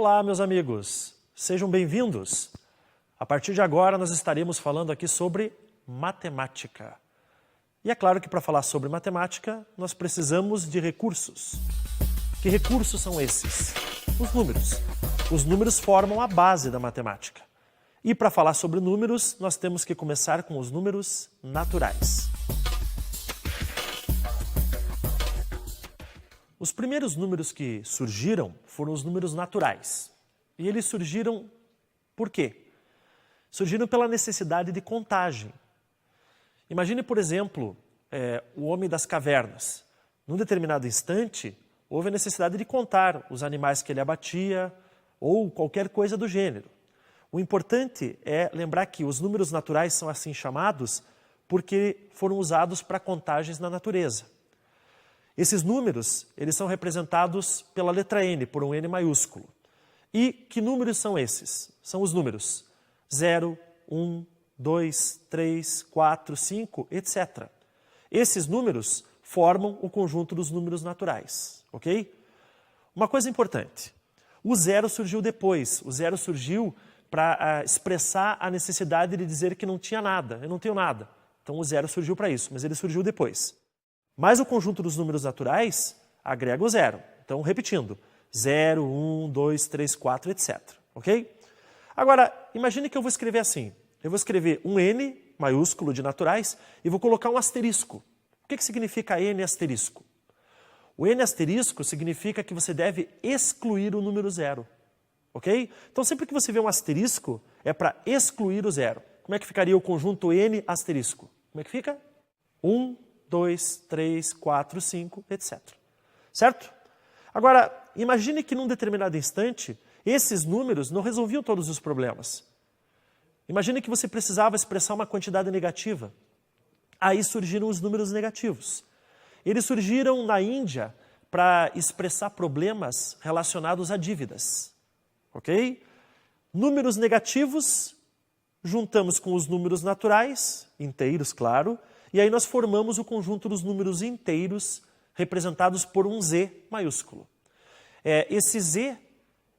Olá, meus amigos, sejam bem-vindos. A partir de agora nós estaremos falando aqui sobre matemática. E é claro que para falar sobre matemática nós precisamos de recursos. Que recursos são esses? Os números. Os números formam a base da matemática. E para falar sobre números, nós temos que começar com os números naturais. Os primeiros números que surgiram foram os números naturais. E eles surgiram por quê? Surgiram pela necessidade de contagem. Imagine, por exemplo, o homem das cavernas. Num determinado instante, houve a necessidade de contar os animais que ele abatia ou qualquer coisa do gênero. O importante é lembrar que os números naturais são assim chamados porque foram usados para contagens na natureza. Esses números, eles são representados pela letra N, por um N maiúsculo. E que números são esses? São os números 0, 1, 2, 3, 4, 5, etc. Esses números formam o conjunto dos números naturais, ok? Uma coisa importante, o zero surgiu depois. O zero surgiu para expressar a necessidade de dizer que não tinha nada, eu não tenho nada. Então o zero surgiu para isso, mas ele surgiu depois. Mas o conjunto dos números naturais agrega o zero. Então, repetindo, 0, 1, 2, 3, 4, etc. Ok? Agora, imagine que eu vou escrever assim. Eu vou escrever um N maiúsculo de naturais e vou colocar um asterisco. O que significa N asterisco? O N asterisco significa que você deve excluir o número zero. Ok? Então, sempre que você vê um asterisco, é para excluir o zero. Como é que ficaria o conjunto N asterisco? Como é que fica? 1, 2, 3, 4, 5, etc. Certo? Agora, imagine que num determinado instante, esses números não resolviam todos os problemas. Imagine que você precisava expressar uma quantidade negativa. Aí surgiram os números negativos. Eles surgiram na Índia para expressar problemas relacionados a dívidas. Ok? Números negativos, juntamos com os números naturais, inteiros, claro, e aí nós formamos o conjunto dos números inteiros representados por um Z maiúsculo. Esse Z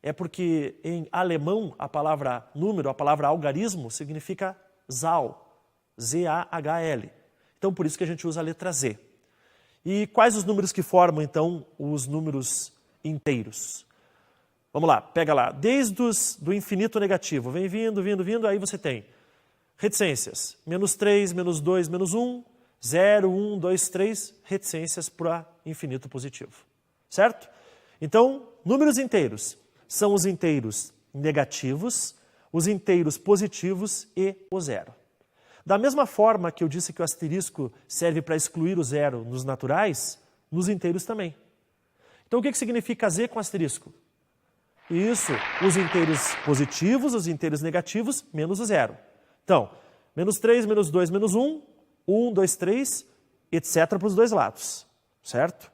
é porque em alemão a palavra número, a palavra algarismo, significa Zahl, Z-A-H-L. Então por isso que a gente usa a letra Z. E quais os números que formam então os números inteiros? Vamos lá, pega lá, desde do infinito negativo, vem vindo, vindo, vindo, aí você tem reticências, menos 3, menos 2, menos 1, 0, 1, 2, 3, reticências para infinito positivo. Certo? Então, números inteiros são os inteiros negativos, os inteiros positivos e o zero. Da mesma forma que eu disse que o asterisco serve para excluir o zero nos naturais, nos inteiros também. Então, o que significa Z com asterisco? Isso, os inteiros positivos, os inteiros negativos, menos o zero. Então, menos 3, menos 2, menos 1, 1, 2, 3, etc. para os dois lados, certo?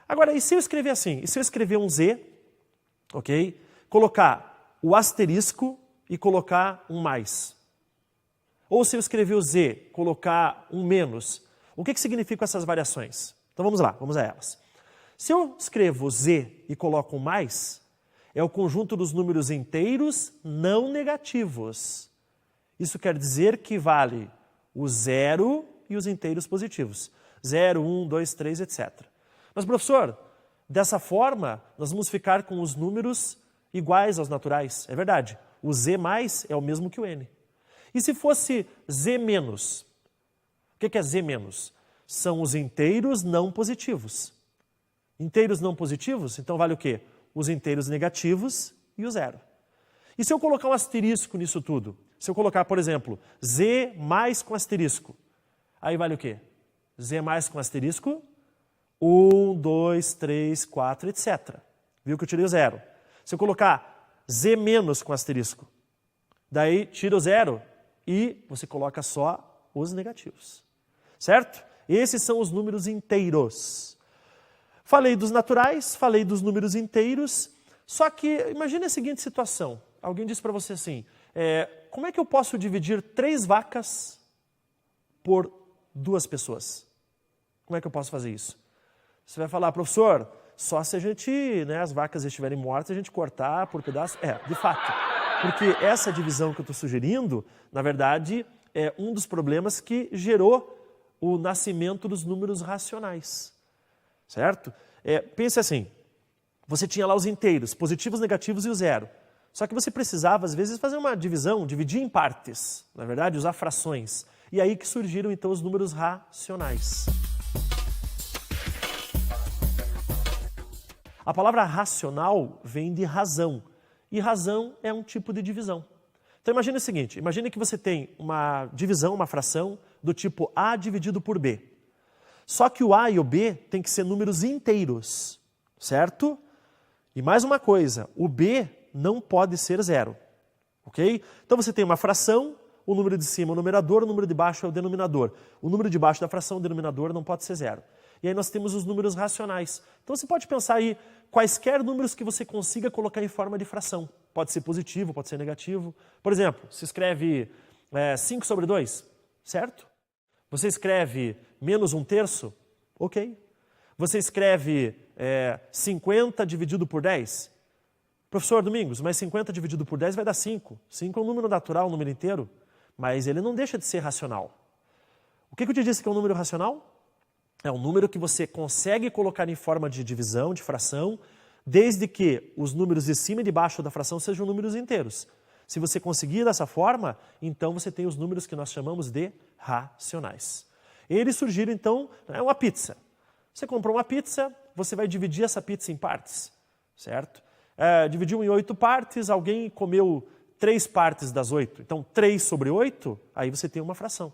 Agora, e se eu escrever assim? E se eu escrever um Z, ok? Colocar o asterisco e colocar um mais? Ou se eu escrever o Z, colocar um menos? O que significam essas variações? Então vamos lá, vamos a elas. Se eu escrevo Z e coloco um mais, é o conjunto dos números inteiros não negativos. Isso quer dizer que vale o zero e os inteiros positivos. 0, 1, 2, 3, etc. Mas, professor, dessa forma, nós vamos ficar com os números iguais aos naturais. É verdade. O Z mais é o mesmo que o N. E se fosse Z menos? O que é Z menos? São os inteiros não positivos. Inteiros não positivos, então vale o quê? Os inteiros negativos e o zero. E se eu colocar um asterisco nisso tudo? Se eu colocar, por exemplo, Z mais com asterisco, aí vale o quê? Z mais com asterisco, 1, 2, 3, 4, etc. Viu que eu tirei o zero. Se eu colocar Z menos com asterisco, daí tira o zero e você coloca só os negativos. Certo? Esses são os números inteiros. Falei dos naturais, falei dos números inteiros, só que imagine a seguinte situação. Alguém disse para você assim, como é que eu posso dividir 3 vacas por 2 pessoas? Como é que eu posso fazer isso? Você vai falar, professor, só se a gente, né, as vacas estiverem mortas, a gente cortar por pedaços. De fato. Porque essa divisão que eu estou sugerindo, na verdade, é um dos problemas que gerou o nascimento dos números racionais. Certo? Pense assim, você tinha lá os inteiros, positivos, negativos e o zero. Só que você precisava, às vezes, fazer uma divisão, dividir em partes, na verdade, usar frações. E aí que surgiram, então, os números racionais. A palavra racional vem de razão, e razão é um tipo de divisão. Então imagine o seguinte, imagine que você tem uma divisão, uma fração, do tipo A dividido por B. Só que o A e o B tem que ser números inteiros, certo? E mais uma coisa, o B não pode ser zero, ok? Então você tem uma fração, o número de cima é o numerador, o número de baixo é o denominador. O número de baixo da fração, o denominador, não pode ser zero. E aí nós temos os números racionais. Então você pode pensar aí quaisquer números que você consiga colocar em forma de fração. Pode ser positivo, pode ser negativo. Por exemplo, se escreve 5 sobre 2, certo? Você escreve menos 1/3, ok. Você escreve 50 dividido por 10. Professor Domingos, mas 50 dividido por 10 vai dar 5. 5 é um número natural, um número inteiro, mas ele não deixa de ser racional. O que eu te disse que é um número racional? É um número que você consegue colocar em forma de divisão, de fração, desde que os números de cima e de baixo da fração sejam números inteiros. Se você conseguir dessa forma, então você tem os números que nós chamamos de racionais. Eles surgiram, então, uma pizza. Você comprou uma pizza, você vai dividir essa pizza em partes, certo? Dividiu em 8 partes, alguém comeu 3 partes das 8. Então, 3 sobre 8, aí você tem uma fração.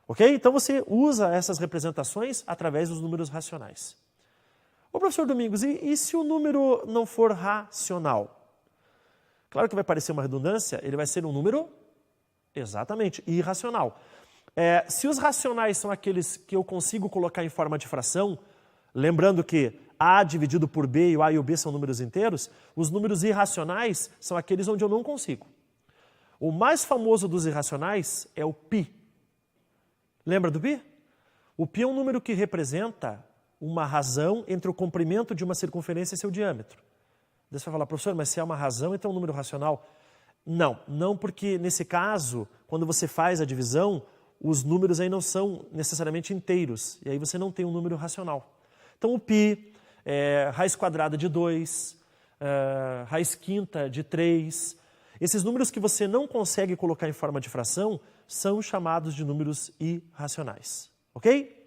Ok? Então você usa essas representações através dos números racionais. Ô professor Domingos, e se o número não for racional? Claro que vai parecer uma redundância, ele vai ser um número, exatamente, irracional. Se os racionais são aqueles que eu consigo colocar em forma de fração, lembrando que A dividido por B e o A e o B são números inteiros, os números irracionais são aqueles onde eu não consigo. O mais famoso dos irracionais é o π. Lembra do π? O π é um número que representa uma razão entre o comprimento de uma circunferência e seu diâmetro. Daí você vai falar, professor, mas se é uma razão, então é um número racional? Não, porque nesse caso, quando você faz a divisão, os números aí não são necessariamente inteiros, e aí você não tem um número racional. Então o π, raiz quadrada de 2, raiz quinta de 3, esses números que você não consegue colocar em forma de fração são chamados de números irracionais, ok?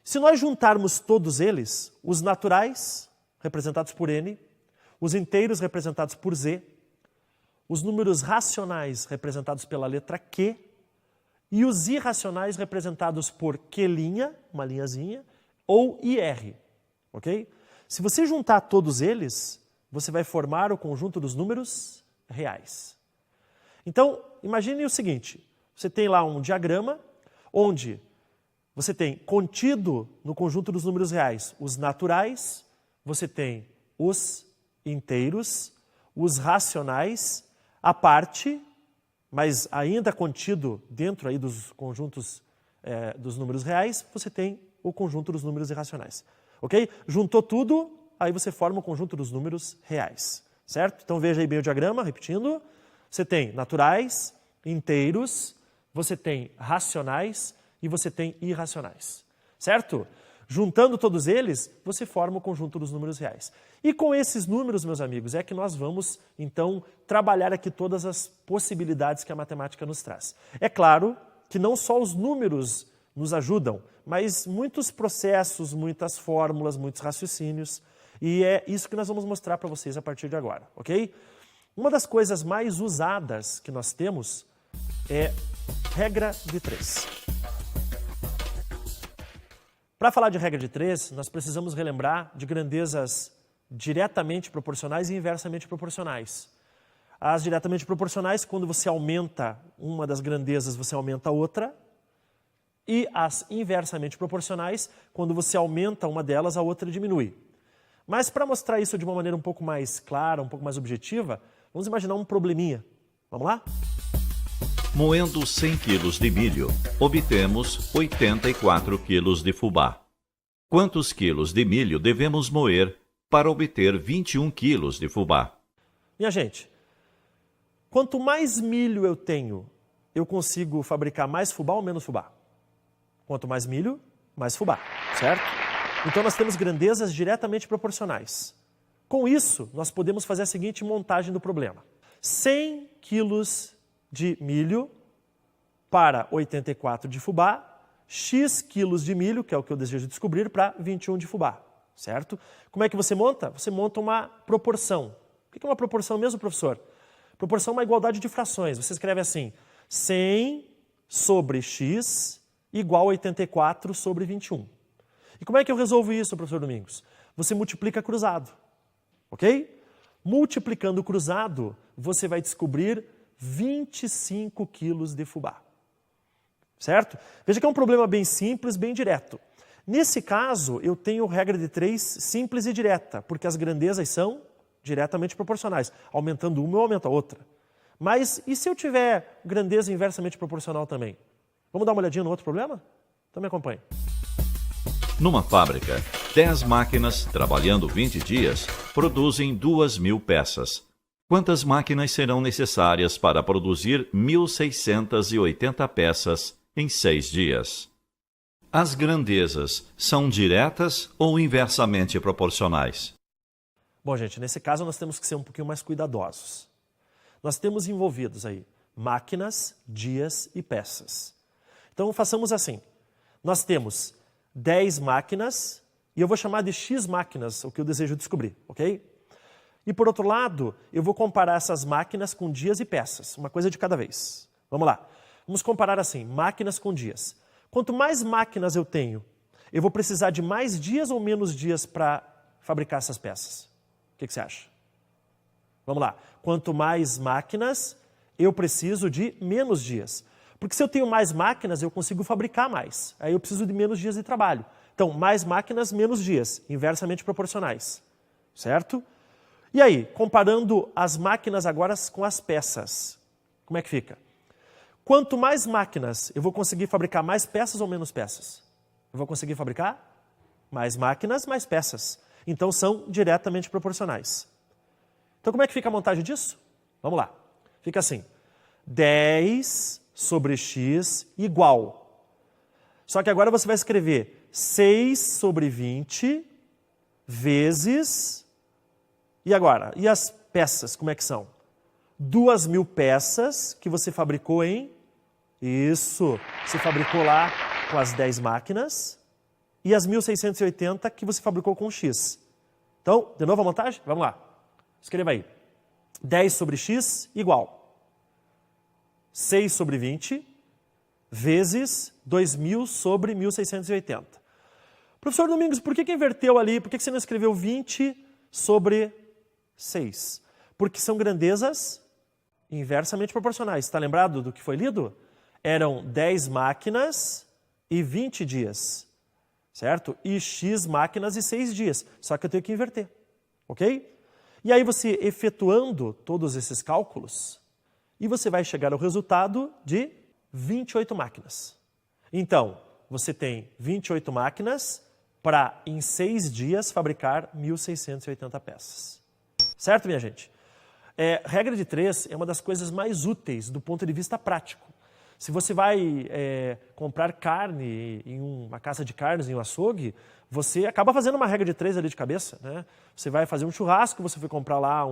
Se nós juntarmos todos eles, os naturais, representados por n, os inteiros representados por z, os números racionais representados pela letra q e os irracionais representados por q', uma linhazinha, ou ir, ok? Se você juntar todos eles, você vai formar o conjunto dos números reais. Então, imagine o seguinte, você tem lá um diagrama onde você tem contido no conjunto dos números reais os naturais, você tem os inteiros, os racionais, a parte, mas ainda contido dentro aí dos conjuntos dos números reais, você tem o conjunto dos números irracionais. Ok? Juntou tudo, aí você forma o conjunto dos números reais. Certo? Então veja aí bem o diagrama, repetindo. Você tem naturais, inteiros, você tem racionais e você tem irracionais. Certo? Juntando todos eles, você forma o conjunto dos números reais. E com esses números, meus amigos, é que nós vamos, então, trabalhar aqui todas as possibilidades que a matemática nos traz. É claro que não só os números nos ajudam, mas muitos processos, muitas fórmulas, muitos raciocínios. E é isso que nós vamos mostrar para vocês a partir de agora, ok? Uma das coisas mais usadas que nós temos é regra de 3. Para falar de regra de 3, nós precisamos relembrar de grandezas diretamente proporcionais e inversamente proporcionais. As diretamente proporcionais, quando você aumenta uma das grandezas, você aumenta a outra. E as inversamente proporcionais, quando você aumenta uma delas, a outra diminui. Mas para mostrar isso de uma maneira um pouco mais clara, um pouco mais objetiva, vamos imaginar um probleminha. Vamos lá? Moendo 100 kg de milho, obtemos 84 kg de fubá. Quantos quilos de milho devemos moer para obter 21 quilos de fubá? Minha gente, quanto mais milho eu tenho, eu consigo fabricar mais fubá ou menos fubá? Quanto mais milho, mais fubá, certo? Então nós temos grandezas diretamente proporcionais. Com isso, nós podemos fazer a seguinte montagem do problema. 100 quilos de milho para 84 de fubá, X quilos de milho, que é o que eu desejo descobrir, para 21 de fubá, certo? Como é que você monta? Você monta uma proporção. O que é uma proporção mesmo, professor? Proporção é uma igualdade de frações. Você escreve assim, 100 sobre X igual a 84 sobre 21. E como é que eu resolvo isso, professor Domingos? Você multiplica cruzado, ok? Multiplicando cruzado, você vai descobrir 25 quilos de fubá. Certo? Veja que é um problema bem simples, bem direto. Nesse caso, eu tenho regra de 3 simples e direta, porque as grandezas são diretamente proporcionais. Aumentando uma, eu aumento a outra. Mas e se eu tiver grandeza inversamente proporcional também? Vamos dar uma olhadinha no outro problema? Então me acompanhe. Numa fábrica, 10 máquinas, trabalhando 20 dias, produzem 2.000 peças. Quantas máquinas serão necessárias para produzir 1.680 peças em 6 dias? As grandezas são diretas ou inversamente proporcionais? Bom, gente, nesse caso nós temos que ser um pouquinho mais cuidadosos. Nós temos envolvidos aí máquinas, dias e peças. Então façamos assim. Nós temos 10 máquinas e eu vou chamar de X máquinas, o que eu desejo descobrir, ok? E por outro lado, eu vou comparar essas máquinas com dias e peças, uma coisa de cada vez. Vamos lá. Vamos comparar assim, máquinas com dias. Quanto mais máquinas eu tenho, eu vou precisar de mais dias ou menos dias para fabricar essas peças? O que você acha? Vamos lá. Quanto mais máquinas, eu preciso de menos dias. Porque se eu tenho mais máquinas, eu consigo fabricar mais. Aí eu preciso de menos dias de trabalho. Então, mais máquinas, menos dias, inversamente proporcionais. Certo? E aí, comparando as máquinas agora com as peças, como é que fica? Quanto mais máquinas, eu vou conseguir fabricar mais peças ou menos peças? Eu vou conseguir fabricar mais máquinas, mais peças. Então, são diretamente proporcionais. Então, como é que fica a montagem disso? Vamos lá. Fica assim, 10 sobre x igual. Só que agora você vai escrever 6 sobre 20 vezes... E agora? E as peças, como é que são? 2.000 peças que você fabricou em... Isso, você fabricou lá com as 10 máquinas. E as 1.680 que você fabricou com x. Então, de novo a montagem? Vamos lá. Escreva aí. 10 sobre x igual 6 sobre 20 vezes 2.000 sobre 1.680. Professor Domingos, por que inverteu ali? Por que você não escreveu 20 sobre 6? Porque são grandezas inversamente proporcionais. Está lembrado do que foi lido? Eram 10 máquinas e 20 dias, certo? E x máquinas e 6 dias. Só que eu tenho que inverter, ok? E aí você efetuando todos esses cálculos, e você vai chegar ao resultado de 28 máquinas. Então, você tem 28 máquinas para, em 6 dias, fabricar 1.680 peças. Certo, minha gente? Regra de 3 é uma das coisas mais úteis do ponto de vista prático. Se você vai comprar carne em uma casa de carnes, em um açougue, você acaba fazendo uma regra de 3 ali de cabeça, né? Você vai fazer um churrasco, você vai comprar lá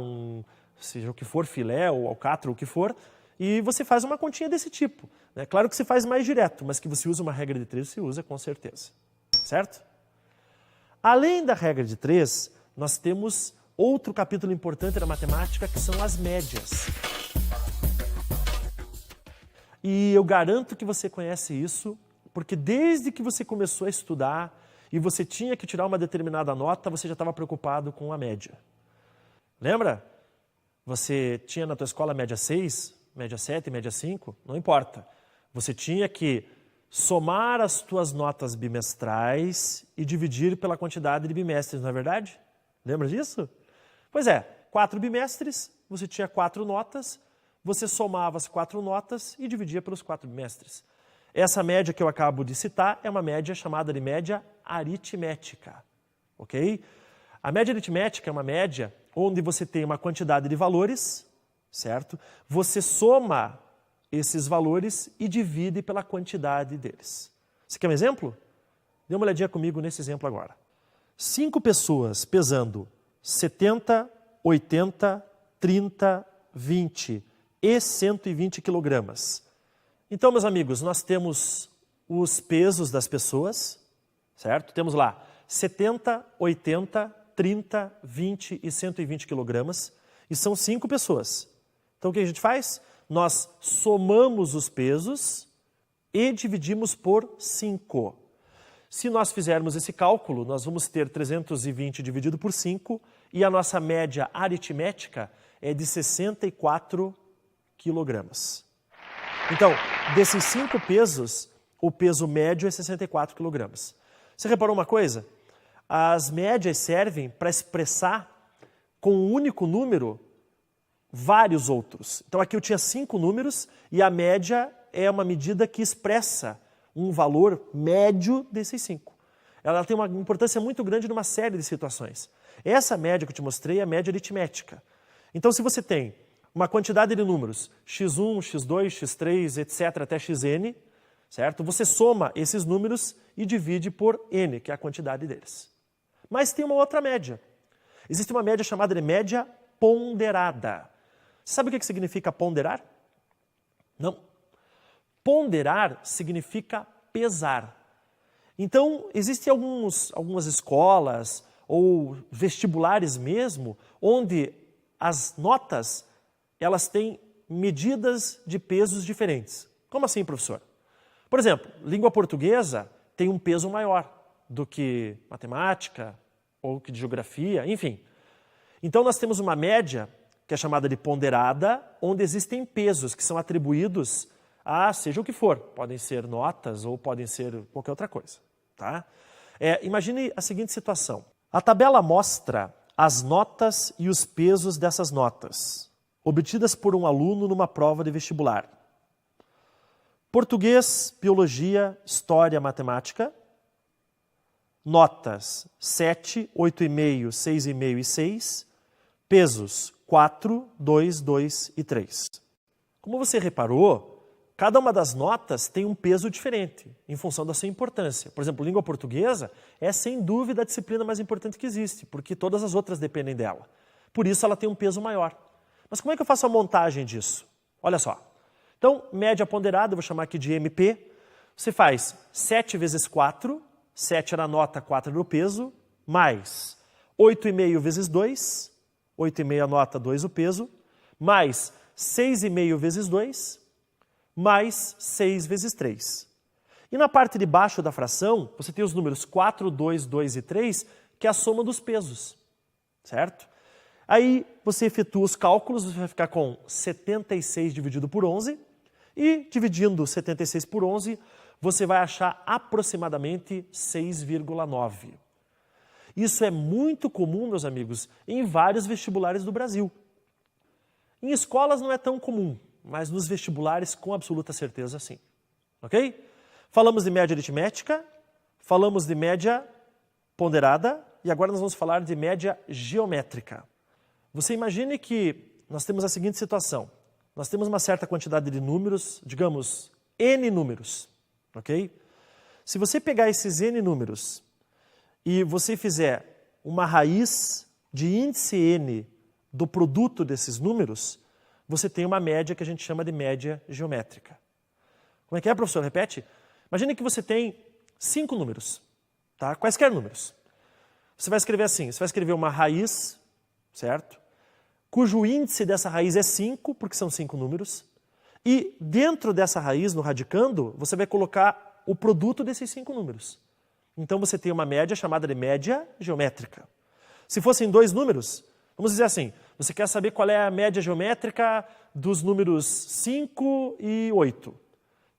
seja o que for, filé ou alcatra, ou o que for, e você faz uma continha desse tipo. Né? Claro que você faz mais direto, mas que você usa uma regra de 3, você usa com certeza. Certo? Além da regra de 3, nós temos outro capítulo importante da matemática, que são as médias. E eu garanto que você conhece isso, porque desde que você começou a estudar e você tinha que tirar uma determinada nota, você já estava preocupado com a média. Lembra? Você tinha na tua escola média 6, média 7, média 5, não importa. Você tinha que somar as tuas notas bimestrais e dividir pela quantidade de bimestres, não é verdade? Lembra disso? Pois é, 4 bimestres, você tinha 4 notas, você somava as 4 notas e dividia pelos 4 bimestres. Essa média que eu acabo de citar é uma média chamada de média aritmética, ok? A média aritmética é uma média onde você tem uma quantidade de valores, certo? Você soma esses valores e divide pela quantidade deles. Você quer um exemplo? Dê uma olhadinha comigo nesse exemplo agora. 5 pessoas pesando 70, 80, 30, 20 e 120 quilogramas. Então, meus amigos, nós temos os pesos das pessoas, certo? Temos lá 70, 80, 30, 20 e 120 quilogramas, e são 5 pessoas. Então, o que a gente faz? Nós somamos os pesos e dividimos por 5. Se nós fizermos esse cálculo, nós vamos ter 320 dividido por 5 e a nossa média aritmética é de 64 quilogramas. Então, desses 5 pesos, o peso médio é 64 quilogramas. Você reparou uma coisa? As médias servem para expressar com um único número vários outros. Então aqui eu tinha 5 números e a média é uma medida que expressa um valor médio desses 5. Ela tem uma importância muito grande numa série de situações. Essa média que eu te mostrei é a média aritmética. Então se você tem uma quantidade de números, x1, x2, x3, etc. até xn, certo? Você soma esses números e divide por n, que é a quantidade deles. Mas tem uma outra média. Existe uma média chamada de média ponderada. Sabe o que significa ponderar? Não. Ponderar significa pesar. Então, existem algumas escolas ou vestibulares mesmo, onde as notas elas têm medidas de pesos diferentes. Como assim, professor? Por exemplo, língua portuguesa tem um peso maior do que matemática ou que de geografia, enfim. Então, nós temos uma média que é chamada de ponderada, onde existem pesos que são atribuídos a seja o que for. Podem ser notas ou podem ser qualquer outra coisa. Tá? Imagine a seguinte situação. A tabela mostra as notas e os pesos dessas notas, obtidas por um aluno numa prova de vestibular. Português, biologia, história, matemática. Notas 7, 8,5, 6,5 e 6. Pesos 4, 2, 2 e 3. Como você reparou, cada uma das notas tem um peso diferente, em função da sua importância. Por exemplo, língua portuguesa é sem dúvida a disciplina mais importante que existe, porque todas as outras dependem dela. Por isso ela tem um peso maior. Mas como é que eu faço a montagem disso? Olha só. Então, média ponderada, eu vou chamar aqui de MP. Você faz 7 vezes 4, 7 era a nota, 4 era o peso, mais 8,5 vezes 2, 8,5 a nota, 2 o peso, mais 6,5 vezes 2, mais 6 vezes 3. E na parte de baixo da fração, você tem os números 4, 2, 2 e 3, que é a soma dos pesos, certo? Aí você efetua os cálculos, você vai ficar com 76 dividido por 11, e dividindo 76 por 11, você vai achar aproximadamente 6,9. Isso é muito comum, meus amigos, em vários vestibulares do Brasil. Em escolas não é tão comum, mas nos vestibulares com absoluta certeza sim. Ok? Falamos de média aritmética, falamos de média ponderada e agora nós vamos falar de média geométrica. Você imagine que nós temos a seguinte situação. Nós temos uma certa quantidade de números, digamos, N números. Ok? Se você pegar esses N números e você fizer uma raiz de índice N do produto desses números, você tem uma média que a gente chama de média geométrica. Como é que é, professor? Repete. Imagine que você tem 5 números, tá? Quaisquer números. Você vai escrever assim, você vai escrever uma raiz, certo? Cujo índice dessa raiz é 5, porque são 5 números, e dentro dessa raiz, no radicando, você vai colocar o produto desses 5 números. Então você tem uma média chamada de média geométrica. Se fossem 2 números, vamos dizer assim, você quer saber qual é a média geométrica dos números 5 e 8.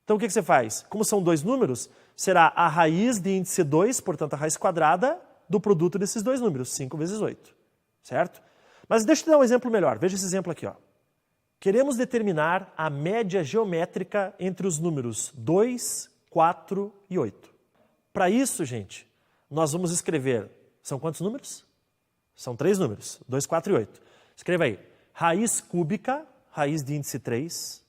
Então o que você faz? Como são 2 números, será a raiz de índice 2, portanto a raiz quadrada, do produto desses 2 números, 5 vezes 8. Certo? Mas deixa eu te dar um exemplo melhor. Veja esse exemplo aqui. Ó. Queremos determinar a média geométrica entre os números 2, 4 e 8. Para isso, gente, nós vamos escrever, são quantos números? São 3 números, 2, 4 e 8. Escreva aí, raiz cúbica, raiz de índice 3,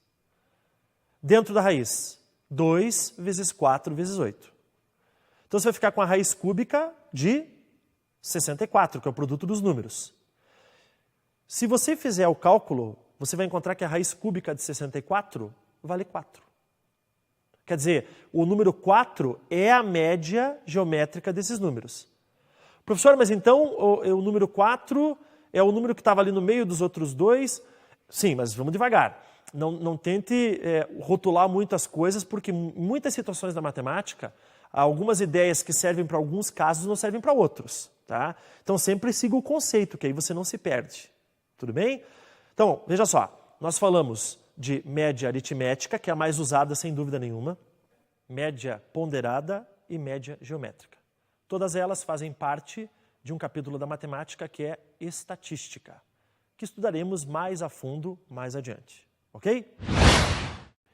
dentro da raiz, 2 vezes 4 vezes 8. Então você vai ficar com a raiz cúbica de 64, que é o produto dos números. Se você fizer o cálculo, você vai encontrar que a raiz cúbica de 64 vale 4. Quer dizer, o número 4 é a média geométrica desses números. Professor, mas então o número 4 é o número que estava ali no meio dos outros dois? Sim, mas vamos devagar. Não tente rotular muitas coisas, porque em muitas situações da matemática, algumas ideias que servem para alguns casos não servem para outros. Tá? Então sempre siga o conceito, que aí você não se perde. Tudo bem? Então, veja só, nós falamos de média aritmética, que é a mais usada sem dúvida nenhuma, média ponderada e média geométrica. Todas elas fazem parte de um capítulo da matemática que é estatística, que estudaremos mais a fundo mais adiante. Ok?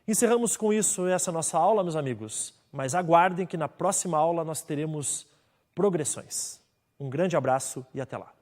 Encerramos com isso essa nossa aula, meus amigos, mas aguardem que na próxima aula nós teremos progressões. Um grande abraço e até lá.